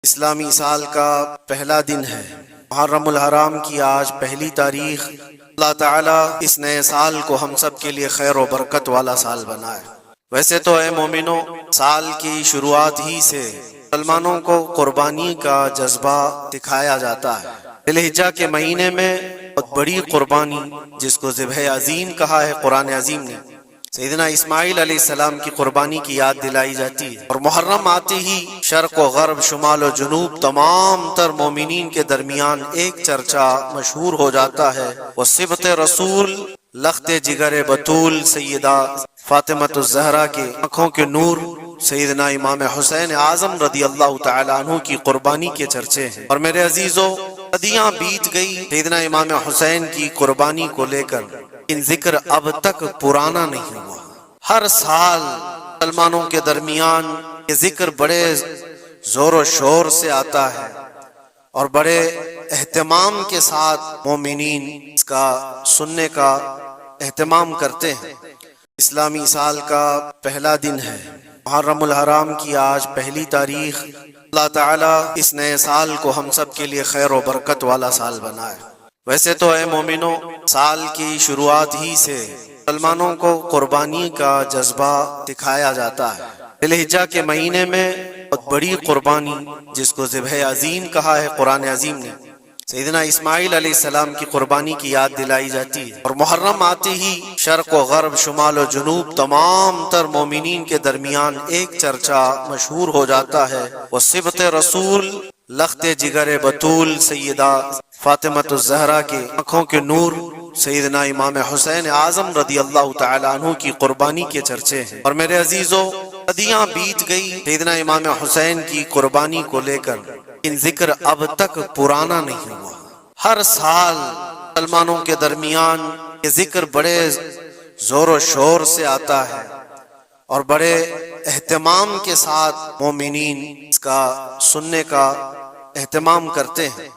اسلامی سال کا پہلا دن ہے، محرم الحرام کی آج پہلی تاریخ۔ اللہ تعالیٰ اس نئے سال کو ہم سب کے لیے خیر و برکت والا سال بنائے۔ ویسے تو اے مومنو، سال کی شروعات ہی سے مسلمانوں کو قربانی کا جذبہ دکھایا جاتا ہے۔ ذی الحجہ کے مہینے میں بہت بڑی قربانی، جس کو ذبح عظیم کہا ہے قرآن عظیم نے، سیدنا اسماعیل علیہ السلام کی قربانی کی یاد دلائی جاتی ہے۔ اور محرم آتے ہی شرق و غرب، شمال و جنوب، تمام تر مومنین کے درمیان ایک چرچا مشہور ہو جاتا ہے، وہ صبط رسول، لخت جگر بطول سیدہ فاطمۃ الزہرا کے آنکھوں کے نور سیدنا امام حسین اعظم رضی اللہ تعالیٰ عنہ کی قربانی کے چرچے ہیں۔ اور میرے عزیزو، صدیاں بیت گئی سیدنا امام حسین کی قربانی کو لے کر، ان ذکر اب تک پرانا نہیں ہوا۔ ہر سال مسلمانوں کے درمیان یہ ذکر بڑے زور و شور سے آتا ہے اور بڑے اہتمام کے ساتھ مومنین اس کا سننے کا اہتمام کرتے ہیں۔ اسلامی سال کا پہلا دن ہے، محرم الحرام کی آج پہلی تاریخ۔ اللہ تعالیٰ اس نئے سال کو ہم سب کے لیے خیر و برکت والا سال بنائے۔ ویسے تو اے مومنو، سال کی شروعات ہی سے مسلمانوں کو قربانی کا جذبہ دکھایا جاتا ہے۔ ذی الحجہ کے مہینے میں بہت بڑی قربانی، جس کو ذبح عظیم کہا ہے قرآن عظیم نے، سیدنا اسماعیل علیہ السلام کی قربانی کی یاد دلائی جاتی ہے۔ اور محرم آتے ہی شرق و غرب، شمال و جنوب، تمام تر مومنین کے درمیان ایک چرچا مشہور ہو جاتا ہے، وہ صبط رسول، لخت جگر بطول سیدہ فاطمۃ الزہرا کے آنکھوں کے نور سیدنا امام حسین اعظم رضی اللہ تعالیٰ عنہ کی قربانی کے چرچے ہیں۔ اور میرے عزیزو، صدیاں بیت گئی سیدنا امام حسین کی قربانی کو لے کر، ان ذکر اب تک پرانا نہیں ہوا۔ ہر سال مسلمانوں کے درمیان یہ ذکر بڑے زور و شور سے آتا ہے اور بڑے اہتمام کے ساتھ مومنین اس کا سننے کا اہتمام کرتے ہیں۔